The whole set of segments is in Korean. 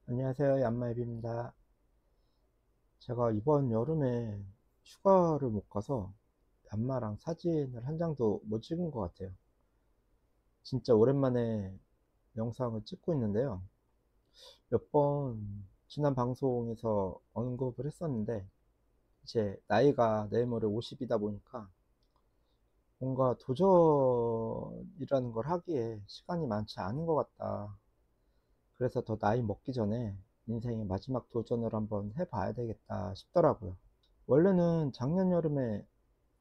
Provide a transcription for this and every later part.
안녕하세요. 얀마입입니다. 제가 이번 여름에 휴가를 못 가서 얀마랑 사진을 한 장도 못 찍은 것 같아요. 진짜 오랜만에 영상을 찍고 있는데요. 몇 번 지난 방송에서 언급을 했었는데 이제 나이가 내일 모레 50이다 보니까 뭔가 도전이라는 걸 하기에 시간이 많지 않은 것 같다. 그래서 더 나이 먹기 전에 인생의 마지막 도전을 한번 해봐야 되겠다 싶더라고요. 원래는 작년 여름에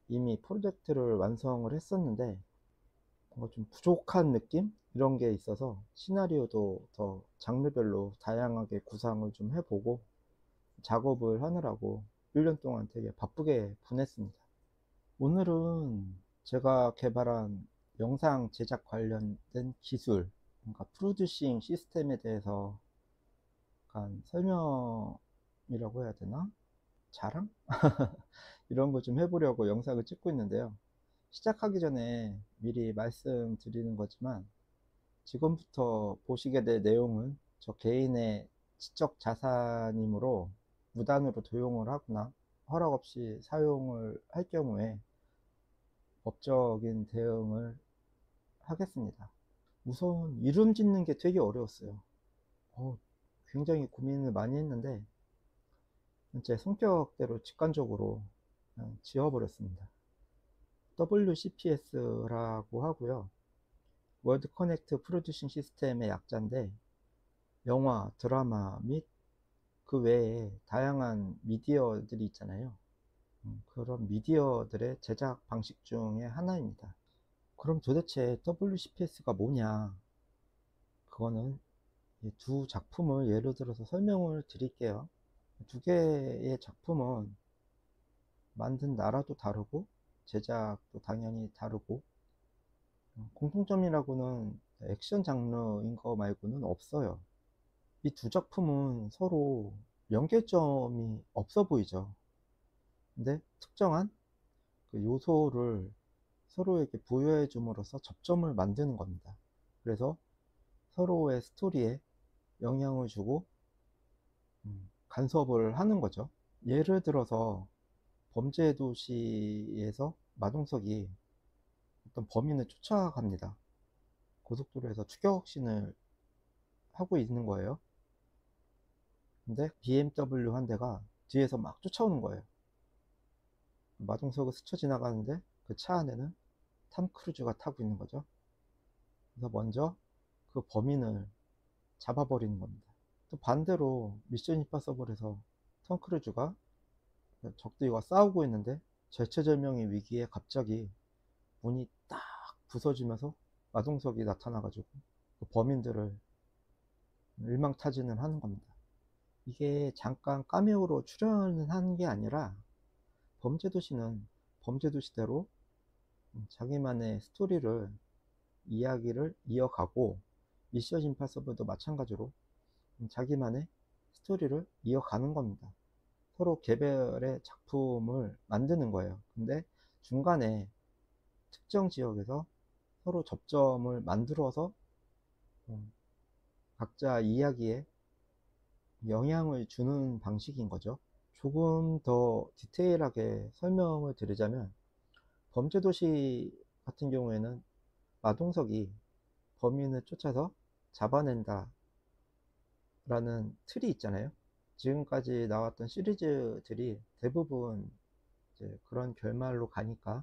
이미 프로젝트를 완성을 했었는데 뭔가 좀 부족한 느낌? 이런 게 있어서 시나리오도 더 장르별로 다양하게 구상을 좀 해보고 작업을 하느라고 1년 동안 되게 바쁘게 보냈습니다. 오늘은 제가 개발한 영상 제작 관련된 기술, 그러니까 프로듀싱 시스템에 대해서 약간 설명이라고 해야 되나? 자랑? 이런 거 좀 해보려고 영상을 찍고 있는데요. 시작하기 전에 미리 말씀드리는 거지만 지금부터 보시게 될 내용은 저 개인의 지적 자산이므로 무단으로 도용을 하거나 허락 없이 사용을 할 경우에 법적인 대응을 하겠습니다. 우선 이름 짓는 게 되게 어려웠어요. 어, 굉장히 고민을 많이 했는데 제 성격대로 직관적으로 그냥 지어버렸습니다. WCPS라고 하고요. 월드 커넥트 프로듀싱 시스템의 약자인데 영화, 드라마 및 그 외에 다양한 미디어들이 있잖아요. 그런 미디어들의 제작 방식 중에 하나입니다. 그럼 도대체 WCPS가 뭐냐? 그거는 두 작품을 예를 들어서 설명을 드릴게요. 두 개의 작품은 만든 나라도 다르고 제작도 당연히 다르고 공통점이라고는 액션 장르인 거 말고는 없어요. 이 두 작품은 서로 연결점이 없어 보이죠. 근데 특정한 그 요소를 서로에게 부여해 줌으로써 접점을 만드는 겁니다. 그래서 서로의 스토리에 영향을 주고 간섭을 하는 거죠. 예를 들어서 범죄도시에서 마동석이 어떤 범인을 쫓아갑니다. 고속도로에서 추격신을 하고 있는 거예요. 근데 BMW 한 대가 뒤에서 막 쫓아오는 거예요. 마동석을 스쳐 지나가는데 그 차 안에는 탐 크루즈가 타고 있는 거죠. 그래서 먼저 그 범인을 잡아버리는 겁니다. 또 반대로 미션 임파서블에서 톰 크루즈가 적들과 싸우고 있는데 절체절명의 위기에 갑자기 문이 딱 부서지면서 마동석이 나타나가지고 그 범인들을 일망타진을 하는 겁니다. 이게 잠깐 카메오로 출연을 하는 게 아니라 범죄도시는 범죄도시대로 자기만의 스토리를 이야기를 이어가고 미션 임파서블도 마찬가지로 자기만의 스토리를 이어가는 겁니다. 서로 개별의 작품을 만드는 거예요. 근데 중간에 특정 지역에서 서로 접점을 만들어서 각자 이야기에 영향을 주는 방식인 거죠. 조금 더 디테일하게 설명을 드리자면 범죄도시 같은 경우에는 마동석이 범인을 쫓아서 잡아낸다 라는 틀이 있잖아요. 지금까지 나왔던 시리즈들이 대부분 이제 그런 결말로 가니까.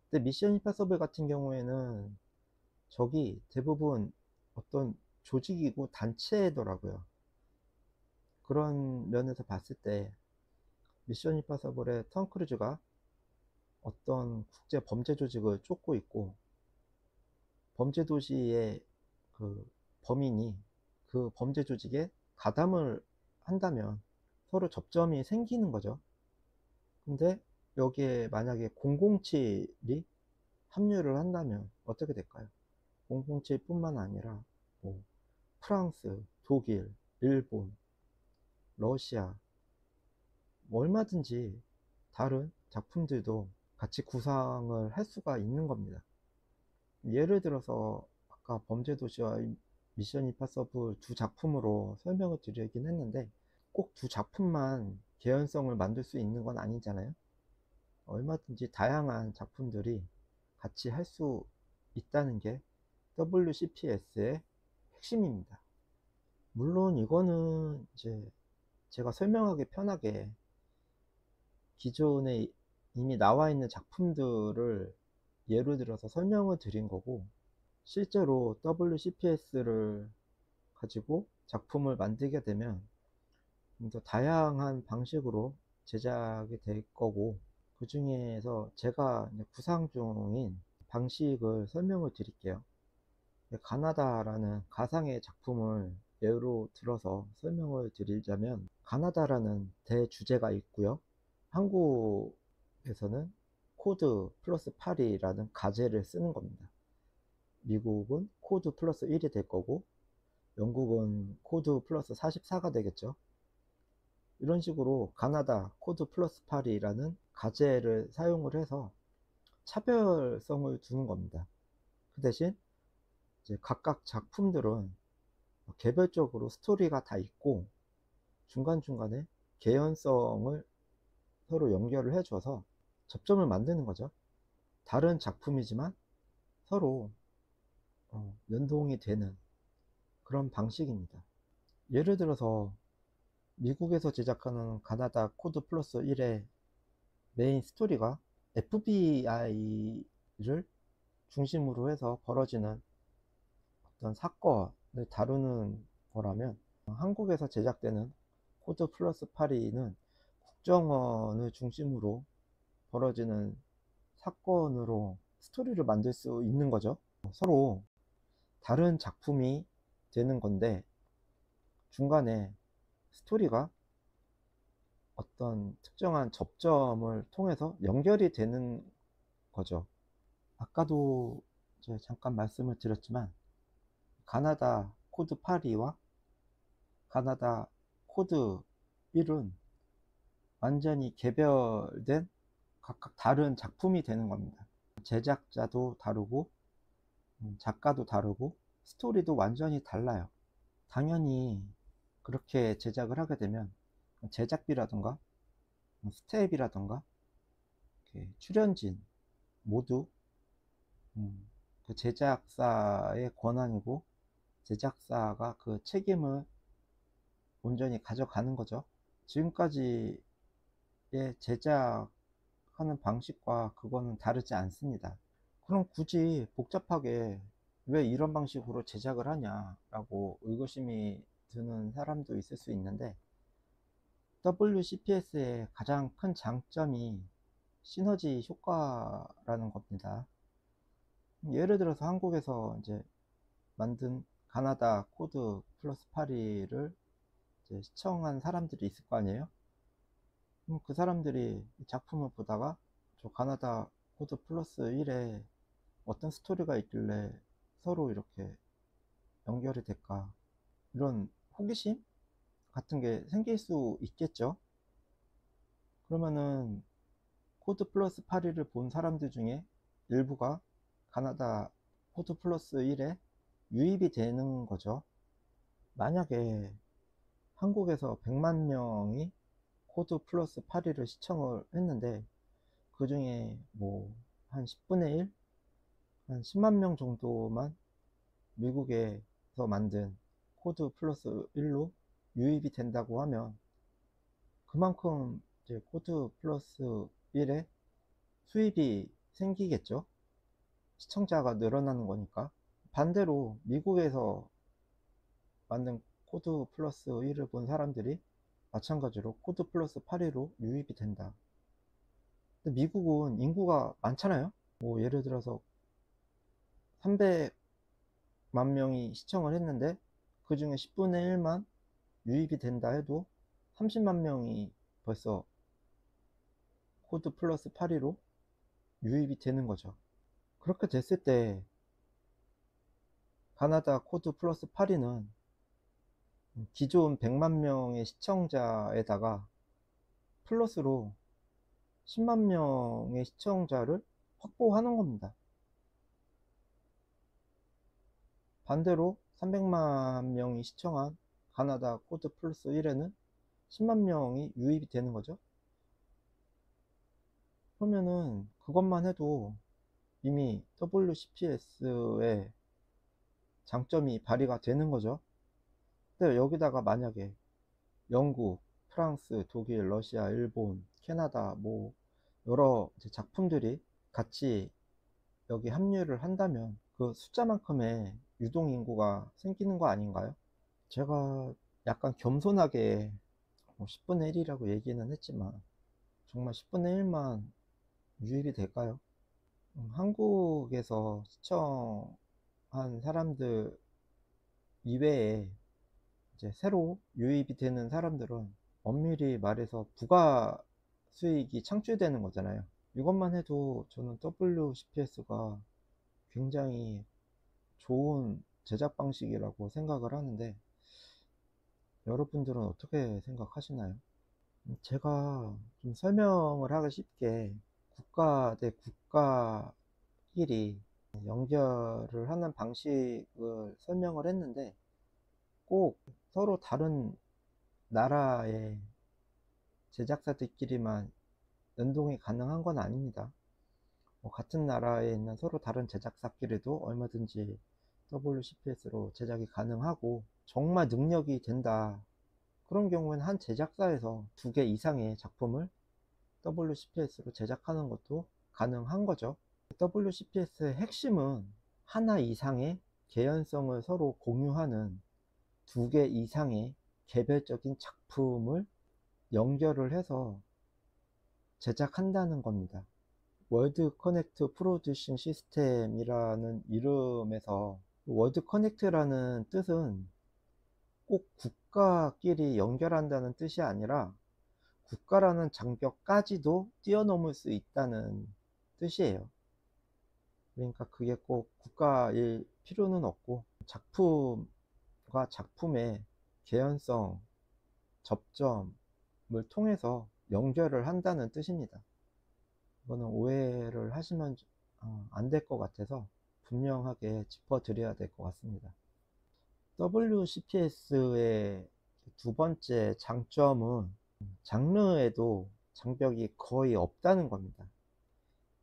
근데 미션 임파서블 같은 경우에는 적이 대부분 어떤 조직이고 단체더라고요. 그런 면에서 봤을 때 미션 임파서블의 톰 크루즈가 어떤 국제 범죄 조직을 쫓고 있고 범죄 도시의 그 범인이 그 범죄 조직에 가담을 한다면 서로 접점이 생기는 거죠. 근데 여기에 만약에 007이 합류를 한다면 어떻게 될까요? 007뿐만 아니라 뭐 프랑스, 독일, 일본, 러시아 뭐 얼마든지 다른 작품들도 같이 구상을 할 수가 있는 겁니다. 예를 들어서 아까 범죄도시와 미션 임파서블 두 작품으로 설명을 드리긴 했는데 꼭 두 작품만 개연성을 만들 수 있는 건 아니잖아요. 얼마든지 다양한 작품들이 같이 할 수 있다는 게 WCPS의 핵심입니다. 물론 이거는 이제 제가 설명하기 편하게 기존에 이미 나와 있는 작품들을 예로 들어서 설명을 드린 거고, 실제로 WCPS를 가지고 작품을 만들게 되면 좀 더 다양한 방식으로 제작이 될 거고, 그 중에서 제가 구상 중인 방식을 설명을 드릴게요. 가나다라는 가상의 작품을 예로 들어서 설명을 드리자면, 가나다라는 대주제가 있고요. 한국에서는 코드 플러스 8이라는 가제를 쓰는 겁니다. 미국은 코드 플러스 1이 될 거고, 영국은 코드 플러스 44가 되겠죠. 이런 식으로 가나다 코드 플러스 8이라는 가제를 사용을 해서 차별성을 두는 겁니다. 그 대신 이제 각각 작품들은 개별적으로 스토리가 다 있고 중간중간에 개연성을 서로 연결을 해줘서 접점을 만드는 거죠. 다른 작품이지만 서로 연동이 되는 그런 방식입니다. 예를 들어서 미국에서 제작하는 가나다 코드 플러스 1의 메인 스토리가 FBI를 중심으로 해서 벌어지는 어떤 사건을 다루는 거라면, 한국에서 제작되는 코드 플러스 8는 국정원을 중심으로 벌어지는 사건으로 스토리를 만들 수 있는 거죠. 서로 다른 작품이 되는 건데 중간에 스토리가 어떤 특정한 접점을 통해서 연결이 되는 거죠. 아까도 이제 잠깐 말씀을 드렸지만 가나다 코드 8이와 가나다 코드 1은 완전히 개별된 각각 다른 작품이 되는 겁니다. 제작자도 다르고 작가도 다르고 스토리도 완전히 달라요. 당연히 그렇게 제작을 하게 되면 제작비라든가 스텝이라든가 출연진 모두 그 제작사의 권한이고 제작사가 그 책임을 온전히 가져가는 거죠. 지금까지의 제작하는 방식과 그거는 다르지 않습니다. 그럼 굳이 복잡하게 왜 이런 방식으로 제작을 하냐라고 의구심이 드는 사람도 있을 수 있는데, WCPS의 가장 큰 장점이 시너지 효과라는 겁니다. 예를 들어서 한국에서 이제 만든 가나다 코드 플러스 8를 시청한 사람들이 있을 거 아니에요? 그럼 그 사람들이 작품을 보다가 저 가나다 코드 플러스 1에 어떤 스토리가 있길래 서로 이렇게 연결이 될까, 이런 호기심 같은 게 생길 수 있겠죠. 그러면은 코드 플러스 8일을 본 사람들 중에 일부가 가나다 코드 플러스 1에 유입이 되는 거죠. 만약에 한국에서 100만 명이 코드 플러스 8일을 시청을 했는데 그 중에 뭐 한 10분의 1? 한 10만 명 정도만 미국에서 만든 코드 플러스 1로 유입이 된다고 하면 그만큼 이제 코드 플러스 1에 수입이 생기겠죠. 시청자가 늘어나는 거니까. 반대로 미국에서 만든 코드 플러스 1을 본 사람들이 마찬가지로 코드 플러스 8위로 유입이 된다. 근데 미국은 인구가 많잖아요. 뭐 예를 들어서 300만 명이 시청을 했는데 그 중에 10분의 1만 유입이 된다 해도 30만 명이 벌써 코드 플러스 8위로 유입이 되는 거죠. 그렇게 됐을 때 가나다 코드 플러스 8위는 기존 100만 명의 시청자에다가 플러스로 10만 명의 시청자를 확보하는 겁니다. 반대로 300만 명이 시청한 가나다 코드 플러스 1에는 10만 명이 유입이 되는 거죠. 그러면은 그것만 해도 이미 WCPS의 장점이 발휘가 되는 거죠. 근데 여기다가 만약에 영국, 프랑스, 독일, 러시아, 일본, 캐나다 뭐 여러 작품들이 같이 여기 합류를 한다면 그 숫자만큼의 유동인구가 생기는 거 아닌가요? 제가 약간 겸손하게 10분의 1이라고 얘기는 했지만 정말 10분의 1만 유입이 될까요? 한국에서 시청한 사람들 이외에 이제 새로 유입이 되는 사람들은 엄밀히 말해서 부가 수익이 창출되는 거잖아요. 이것만 해도 저는 WCPS가 굉장히 좋은 제작 방식이라고 생각을 하는데 여러분들은 어떻게 생각하시나요? 제가 좀 설명을 하기 쉽게 국가 대 국가끼리 연결을 하는 방식을 설명을 했는데 꼭 서로 다른 나라의 제작사들끼리만 연동이 가능한 건 아닙니다. 같은 나라에 있는 서로 다른 제작사끼리도 얼마든지 WCPS로 제작이 가능하고 정말 능력이 된다. 그런 경우에는 한 제작사에서 2개 이상의 작품을 WCPS로 제작하는 것도 가능한 거죠. WCPS의 핵심은 하나 이상의 개연성을 서로 공유하는 2개 이상의 개별적인 작품을 연결을 해서 제작한다는 겁니다. 월드 커넥트 프로듀싱 시스템이라는 이름에서 월드 커넥트라는 뜻은 꼭 국가끼리 연결한다는 뜻이 아니라 국가라는 장벽까지도 뛰어넘을 수 있다는 뜻이에요. 그러니까 그게 꼭 국가일 필요는 없고 작품과 작품의 개연성, 접점을 통해서 연결을 한다는 뜻입니다. 이거는 오해를 하시면 안 될 것 같아서 분명하게 짚어드려야 될 것 같습니다. WCPS의 2번째 장점은 장르에도 장벽이 거의 없다는 겁니다.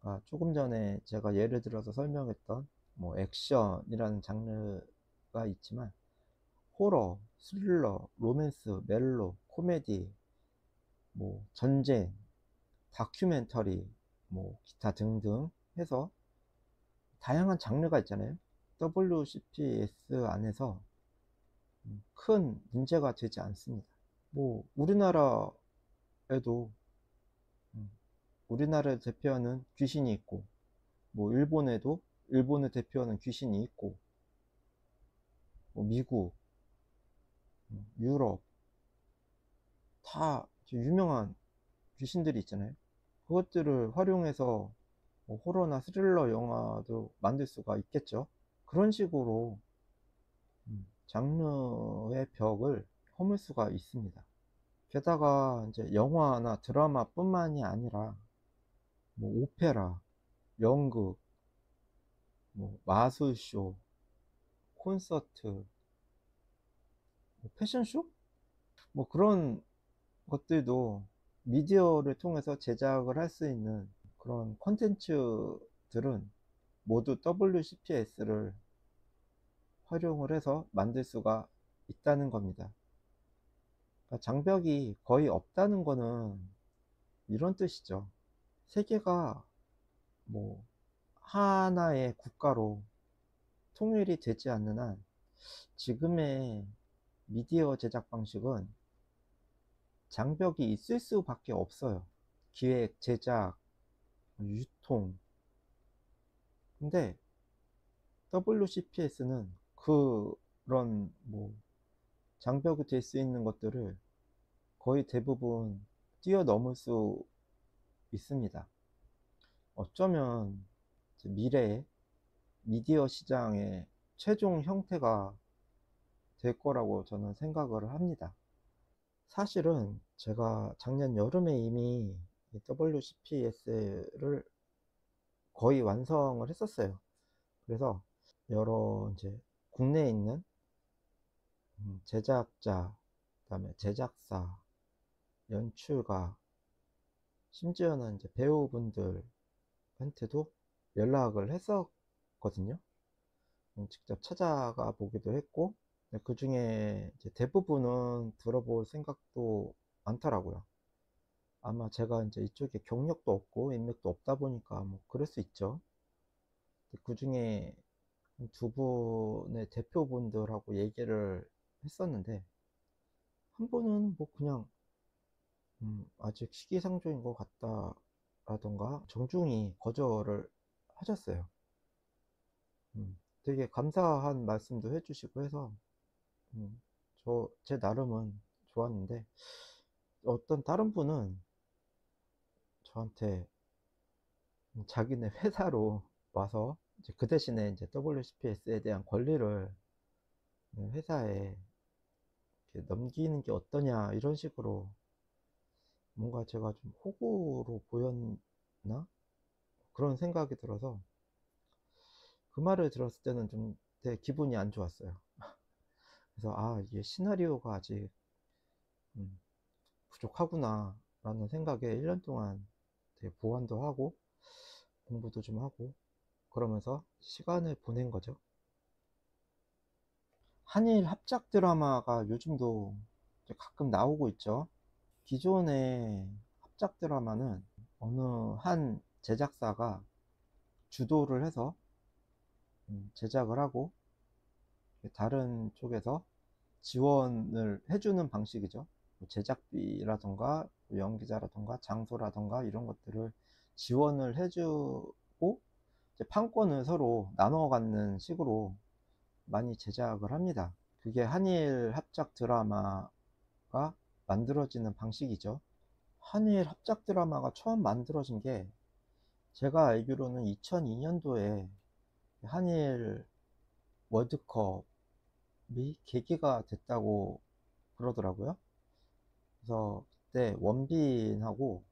그러니까 조금 전에 제가 예를 들어서 설명했던 뭐 액션이라는 장르가 있지만 호러, 스릴러, 로맨스, 멜로, 코미디, 뭐 전쟁, 다큐멘터리, 뭐 기타 등등 해서 다양한 장르가 있잖아요. WCPS 안에서 큰 문제가 되지 않습니다. 뭐 우리나라에도 우리나라를 대표하는 귀신이 있고 뭐 일본에도 일본을 대표하는 귀신이 있고 뭐 미국, 유럽 다 유명한 귀신들이 있잖아요. 그것들을 활용해서 뭐 호러나 스릴러 영화도 만들 수가 있겠죠. 그런 식으로 장르의 벽을 허물 수가 있습니다. 게다가 이제 영화나 드라마 뿐만이 아니라 뭐 오페라, 연극, 뭐 마술쇼, 콘서트, 뭐 패션쇼? 뭐 그런 것들도 미디어를 통해서 제작을 할 수 있는 그런 콘텐츠들은 모두 WCPS를 활용을 해서 만들 수가 있다는 겁니다. 그러니까 장벽이 거의 없다는 거는 이런 뜻이죠. 세계가 뭐 하나의 국가로 통일이 되지 않는 한 지금의 미디어 제작 방식은 장벽이 있을 수밖에 없어요. 기획, 제작, 유통. 근데 WCPS는 그런 뭐 장벽이 될 수 있는 것들을 거의 대부분 뛰어넘을 수 있습니다. 어쩌면 미래의 미디어 시장의 최종 형태가 될 거라고 저는 생각을 합니다. 사실은 제가 작년 여름에 이미 WCPS를 거의 완성을 했었어요. 그래서 여러 이제 국내에 있는 제작자, 그다음에 제작사, 연출가, 심지어는 이제 배우분들한테도 연락을 했었거든요. 직접 찾아가 보기도 했고, 그 중에 이제 대부분은 들어볼 생각도 많더라고요. 아마 제가 이제 이쪽에 경력도 없고 인맥도 없다 보니까 뭐 그럴 수 있죠. 그 중에 두 분의 대표분들하고 얘기를 했었는데, 한 분은 뭐 그냥 아직 시기상조인 것 같다라던가 정중히 거절을 하셨어요. 되게 감사한 말씀도 해주시고 해서 제 나름은 좋았는데, 어떤 다른 분은 저한테 자기네 회사로 와서 이제 그 대신에 이제 WCPS에 대한 권리를 회사에 이렇게 넘기는 게 어떠냐 이런 식으로, 뭔가 제가 좀 호구로 보였나 그런 생각이 들어서 그 말을 들었을 때는 좀 되게 기분이 안 좋았어요. 그래서 이게 시나리오가 아직 부족하구나 라는 생각에 1년 동안 되게 보완도 하고 공부도 좀 하고 그러면서 시간을 보낸 거죠. 한일 합작 드라마가 요즘도 이제 가끔 나오고 있죠. 기존의 합작 드라마는 어느 한 제작사가 주도를 해서 제작을 하고 다른 쪽에서 지원을 해주는 방식이죠. 뭐 제작비라던가 연기자라던가 장소라던가 이런 것들을 지원을 해주고 이제 판권을 서로 나눠 갖는 식으로 많이 제작을 합니다. 그게 한일 합작 드라마가 만들어지는 방식이죠. 한일 합작 드라마가 처음 만들어진 게 제가 알기로는 2002년도에 한일 월드컵이 계기가 됐다고 그러더라고요. 그래서 그때 원빈하고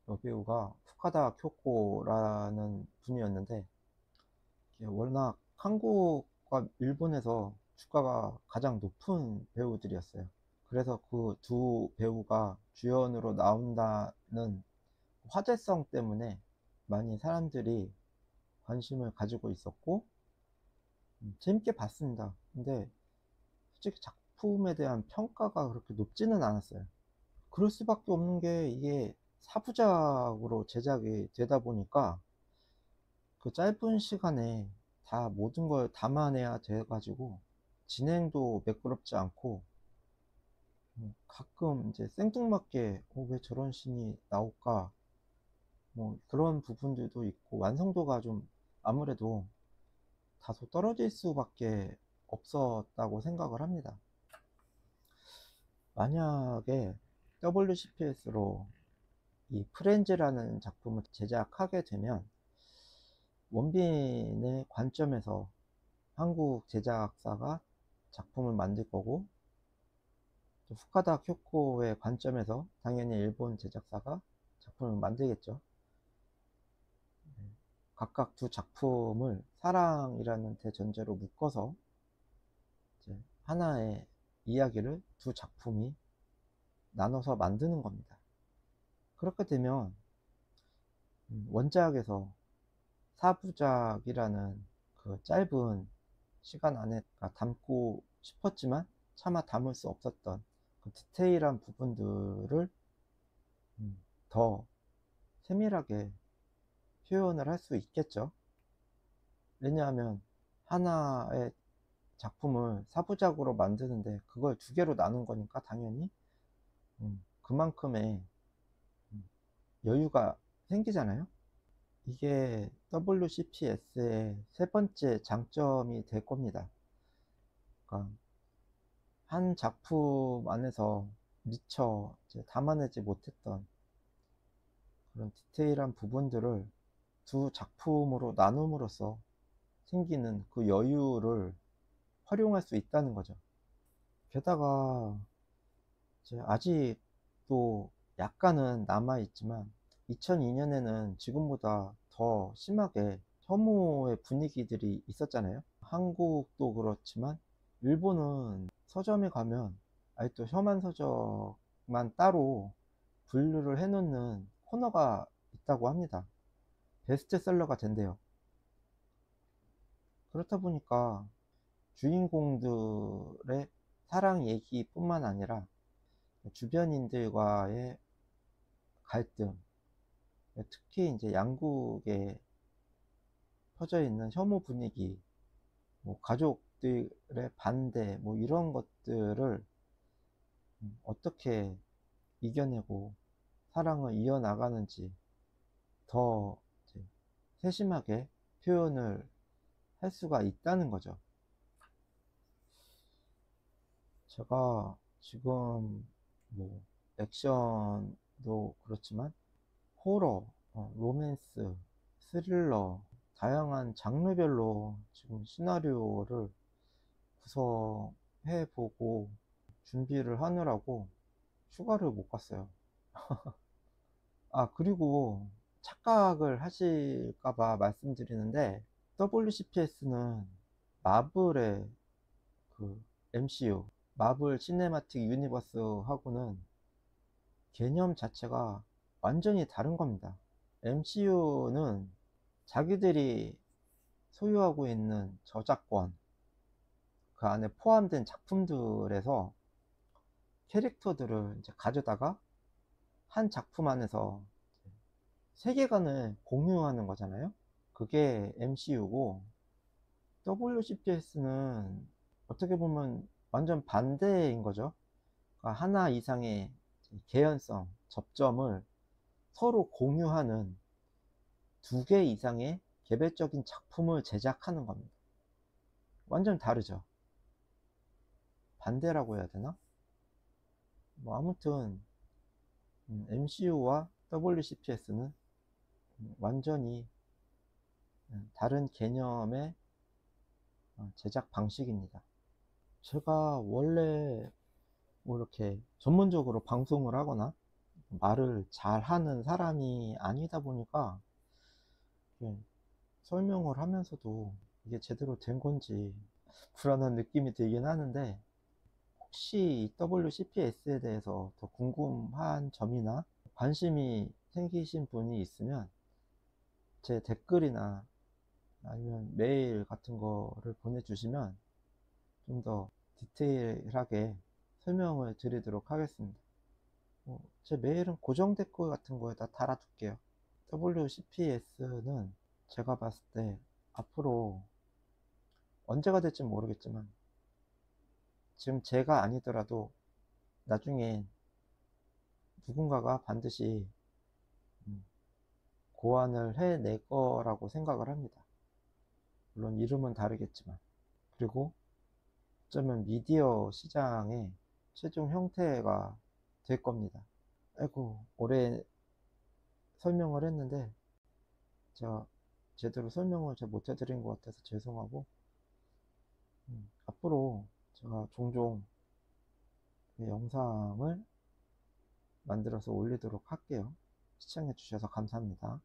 여배우가 푸카다 쿄코라는 분이었는데, 워낙 한국과 일본에서 주가가 가장 높은 배우들이었어요. 그래서 그 두 배우가 주연으로 나온다는 화제성 때문에 많이 사람들이 관심을 가지고 있었고 재밌게 봤습니다. 근데 솔직히 작품에 대한 평가가 그렇게 높지는 않았어요. 그럴 수밖에 없는 게, 이게 사부작으로 제작이 되다 보니까 그 짧은 시간에 다 모든 걸 담아내야 돼 가지고 진행도 매끄럽지 않고, 가끔 이제 생뚱맞게 왜 저런 씬이 나올까 뭐 그런 부분들도 있고, 완성도가 좀 아무래도 다소 떨어질 수밖에 없었다고 생각을 합니다. 만약에 WCPS로 이 프렌즈라는 작품을 제작하게 되면 원빈의 관점에서 한국 제작사가 작품을 만들 거고, 또 후카다 쿄코의 관점에서 당연히 일본 제작사가 작품을 만들겠죠. 각각 두 작품을 사랑이라는 대전제로 묶어서 이제 하나의 이야기를 두 작품이 나눠서 만드는 겁니다. 그렇게 되면 원작에서 사부작이라는 그 짧은 시간 안에 담고 싶었지만 차마 담을 수 없었던 그 디테일한 부분들을 더 세밀하게 표현을 할 수 있겠죠. 왜냐하면 하나의 작품을 사부작으로 만드는데 그걸 두 개로 나눈 거니까 당연히 그만큼의 여유가 생기잖아요. 이게 WCPS의 세 번째 장점이 될 겁니다. 그러니까 한 작품 안에서 미처 이제 담아내지 못했던 그런 디테일한 부분들을 두 작품으로 나눔으로써 생기는 그 여유를 활용할 수 있다는 거죠. 게다가 이제 아직도 약간은 남아있지만 2002년에는 지금보다 더 심하게 혐오의 분위기들이 있었잖아요. 한국도 그렇지만 일본은 서점에 가면 아예 또 혐한 서적만 따로 분류를 해놓는 코너가 있다고 합니다. 베스트셀러가 된대요. 그렇다 보니까 주인공들의 사랑 얘기뿐만 아니라 주변인들과의 갈등, 특히 이제 양국에 퍼져 있는 혐오 분위기, 뭐 가족들의 반대, 뭐 이런 것들을 어떻게 이겨내고 사랑을 이어나가는지 더 이제 세심하게 표현을 할 수가 있다는 거죠. 제가 지금 뭐 액션도 그렇지만 호러, 로맨스, 스릴러, 다양한 장르별로 지금 시나리오를 구성해보고 준비를 하느라고 휴가를 못 갔어요. 아, 그리고 착각을 하실까봐 말씀드리는데, WCPS는 마블의 그 MCU, 마블 시네마틱 유니버스하고는 개념 자체가 완전히 다른 겁니다. MCU는 자기들이 소유하고 있는 저작권, 그 안에 포함된 작품들에서 캐릭터들을 이제 가져다가 한 작품 안에서 세계관을 공유하는 거잖아요. 그게 MCU고, WCPS는 어떻게 보면 완전 반대인 거죠. 그러니까 하나 이상의 개연성, 접점을 서로 공유하는 두 개 이상의 개별적인 작품을 제작하는 겁니다. 완전 다르죠. 반대라고 해야 되나? 뭐 아무튼 MCU와 WCPS는 완전히 다른 개념의 제작 방식입니다. 제가 원래 뭐 이렇게 전문적으로 방송을 하거나 말을 잘하는 사람이 아니다 보니까 설명을 하면서도 이게 제대로 된 건지 불안한 느낌이 들긴 하는데, 혹시 WCPS에 대해서 더 궁금한 점이나 관심이 생기신 분이 있으면 제 댓글이나 아니면 메일 같은 거를 보내주시면 좀 더 디테일하게 설명을 드리도록 하겠습니다. 제 메일은 고정 댓글 같은 거에다 달아둘게요. WCPS는 제가 봤을 때 앞으로 언제가 될지 모르겠지만, 지금 제가 아니더라도 나중에 누군가가 반드시 고안을 해낼 거라고 생각을 합니다. 물론 이름은 다르겠지만. 그리고 어쩌면 미디어 시장의 최종 형태가 될 겁니다. 아이고, 오래 설명을 했는데 제가 제대로 설명을 잘 못해드린 것 같아서 죄송하고, 앞으로 제가 종종 영상을 만들어서 올리도록 할게요. 시청해 주셔서 감사합니다.